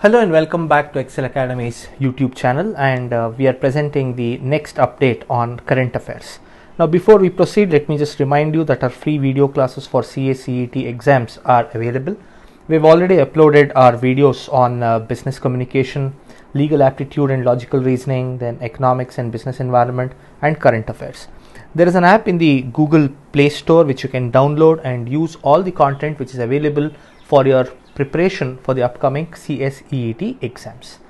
Hello and welcome back to Excel Academy's YouTube channel, and we are presenting the next update on current affairs. Now before we proceed, let me just remind you that our free video classes for CA/CET exams are available. We've already uploaded our videos on business communication, legal aptitude and logical reasoning, then economics and business environment, and current affairs. There is an app in the Google Play Store which you can download and use all the content which is available for your preparation for the upcoming CA/CET exams.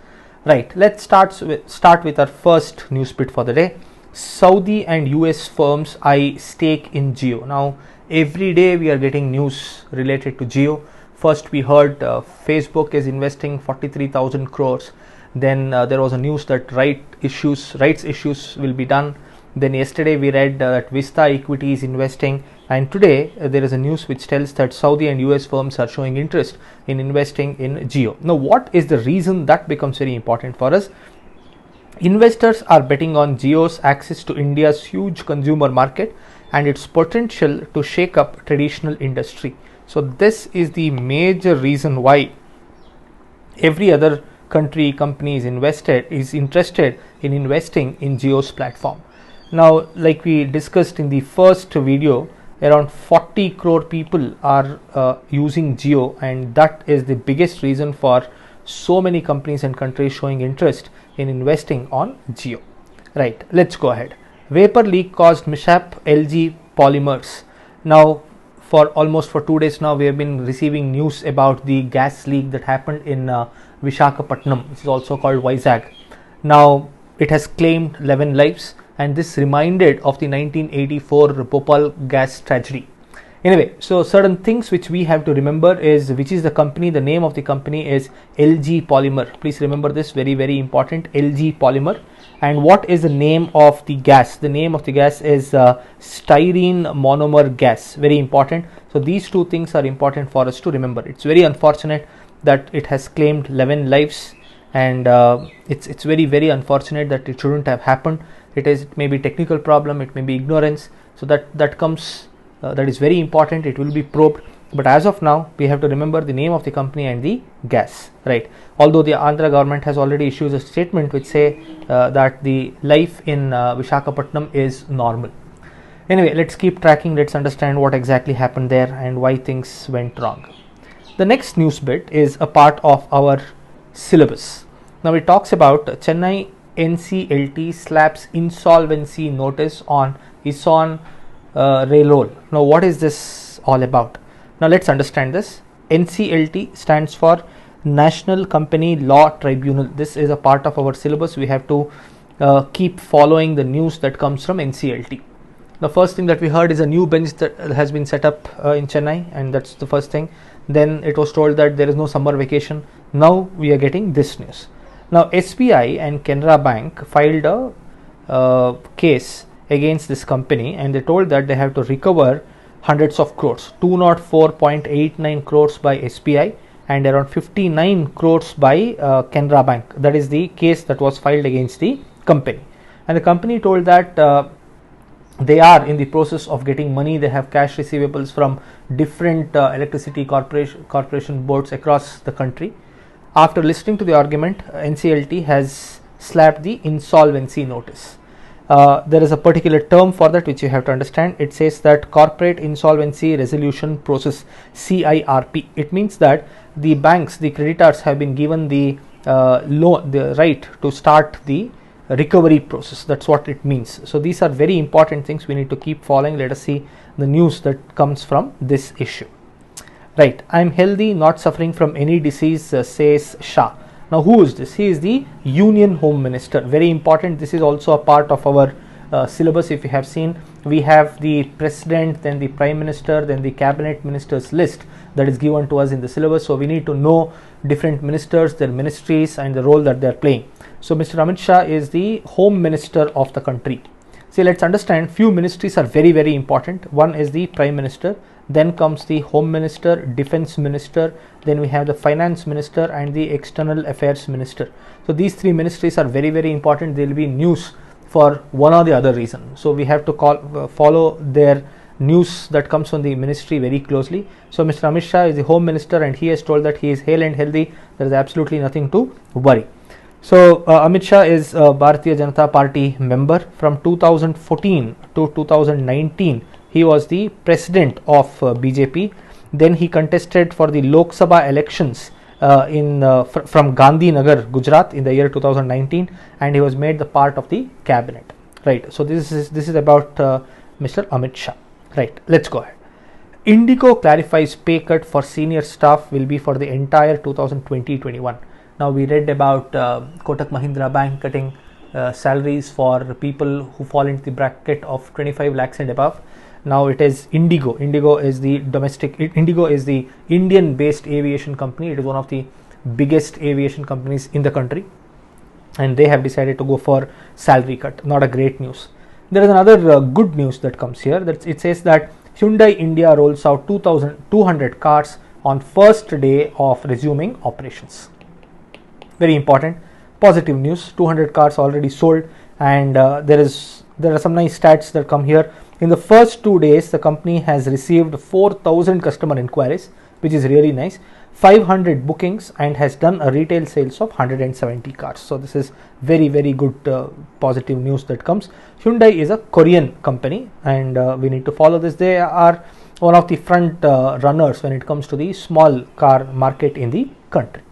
Right, let's start with our first news bit for the day. Saudi and US firms eye stake in Jio. Now every day we are getting news related to Jio. First we heard Facebook is investing 43,000 crores. Then there was a news that rights issues will be done. Then yesterday we read that Vista Equity is investing, and today there is a news which tells that Saudi and US firms are showing interest in investing in Jio. Now what is the reason? That becomes very important for us. Investors are betting on Jio's access to India's huge consumer market and its potential to shake up traditional industry. So this is the major reason why every other company is interested in investing in Jio's platform. Now, like we discussed in the first video, around 40 crore people are using Jio, and that is the biggest reason for so many companies and countries showing interest in investing on Jio. Right, let's go ahead. Vapor leak caused mishap, LG Polymers. Now, for 2 days now, we have been receiving news about the gas leak that happened in Visakhapatnam, which is also called Vizag. Now, it has claimed 11 lives. And this reminded of the 1984 Bhopal gas tragedy. Anyway, so certain things which we have to remember is which is the company. The name of the company is LG Polymer. Please remember this, very, very important, LG Polymer. And what is the name of the gas? The name of the gas is styrene monomer gas. Very important. So these two things are important for us to remember. It's very unfortunate that it has claimed 11 lives, and it's very, very unfortunate that it shouldn't have happened. It may be technical problem, it may be ignorance, so that is very important. It will be probed, but as of now we have to remember the name of the company and the gas, right? Although the Andhra government has already issued a statement which say that the life in Visakhapatnam is normal. Anyway, let's keep tracking. Let's understand what exactly happened there and why things went wrong. The next news bit is a part of our syllabus. Now it talks about Chennai NCLT slaps insolvency notice on Ison Railroad. Now what is this all about? Now let's understand this. NCLT stands for National Company Law Tribunal. This is a part of our syllabus. We have to keep following the news that comes from NCLT. The first thing that we heard is a new bench that has been set up in Chennai, and that's the first thing. Then it was told that there is no summer vacation. Now we are getting this news. Now SBI and Canara Bank filed a case against this company, and they told that they have to recover hundreds of crores, 204.89 crores by SBI and around 59 crores by Canara Bank. That is the case that was filed against the company, and the company told that they are in the process of getting money. They have cash receivables from different electricity corporation boards across the country. After listening to the argument, NCLT has slapped the insolvency notice. There is a particular term for that which you have to understand. It says that Corporate Insolvency Resolution Process, CIRP. It means that the banks, the creditors, have been given the right to start the recovery process. That's what it means. So these are very important things we need to keep following. Let us see the news that comes from this issue. Right, I am healthy, not suffering from any disease, says Shah. Now who is this? He is the Union Home Minister. Very important. This is also a part of our syllabus. If you have seen, we have the President, then the Prime Minister, then the Cabinet Ministers list that is given to us in the syllabus. So we need to know different ministers, their ministries, and the role that they are playing. So Mr. Amit Shah is the Home Minister of the country. See, let's understand, few ministries are very, very important. One is the Prime Minister, then comes the Home Minister, Defense Minister, then we have the Finance Minister and the External Affairs Minister. So these three ministries are very, very important. They will be news for one or the other reason. So we have to follow their news that comes from the ministry very closely. So Mr. Amit Shah is the Home Minister, and he has told that he is hale and healthy. There is absolutely nothing to worry. So Amit Shah is a Bharatiya Janata Party member from 2014 to 2019. He was the president of BJP. Then he contested for the Lok Sabha elections from Gandhinagar, Gujarat, in the year 2019, and he was made the part of the cabinet. Right. So this is about Mr. Amit Shah. Right. Let's go ahead. Indigo clarifies pay cut for senior staff will be for the entire 2020-21. Now we read about Kotak Mahindra Bank cutting salaries for people who fall into the bracket of 25 lakhs and above. Now it is Indigo. Indigo is the Indian based aviation company. It is one of the biggest aviation companies in the country, and they have decided to go for salary cut. Not a great news. There is another good news that comes here. That it says that Hyundai India rolls out 2,200 cars on first day of resuming operations. Very important, positive news. 200 cars already sold, and there are some nice stats that come here. In the first 2 days, the company has received 4,000 customer inquiries, which is really nice, 500 bookings, and has done a retail sales of 170 cars. So this is very, very good positive news that comes. Hyundai is a Korean company, and we need to follow this. They are one of the front runners when it comes to the small car market in the country.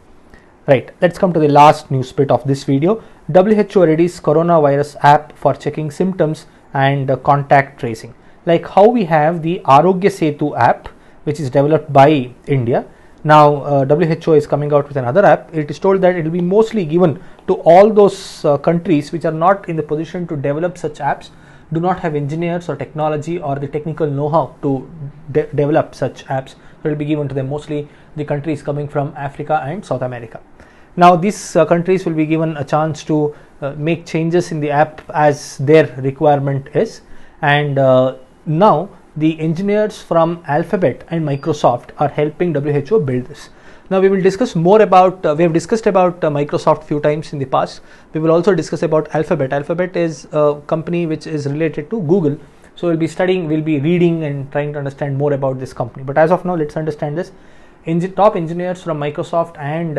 Right, let's come to the last news bit of this video. WHO readies coronavirus app for checking symptoms and contact tracing. Like how we have the Arogya Setu app, which is developed by India. Now WHO is coming out with another app. It is told that it will be mostly given to all those countries which are not in the position to develop such apps, do not have engineers or technology or the technical know-how to develop such apps. So it will be given to them, mostly the countries coming from Africa and South America. Now these countries will be given a chance to make changes in the app as their requirement is, and now the engineers from Alphabet and Microsoft are helping WHO build this. Now we will discuss more about, we have discussed about Microsoft few times in the past. We will also discuss about Alphabet. Alphabet is a company which is related to Google. So we'll be studying, we'll be reading and trying to understand more about this company. But as of now, let's understand this. Top engineers from Microsoft and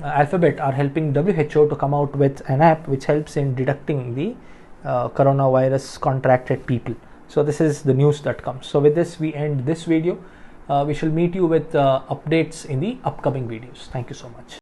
Alphabet are helping WHO to come out with an app which helps in detecting the coronavirus contracted people. So this is the news that comes. So with this, we end this video. We shall meet you with updates in the upcoming videos. Thank you so much.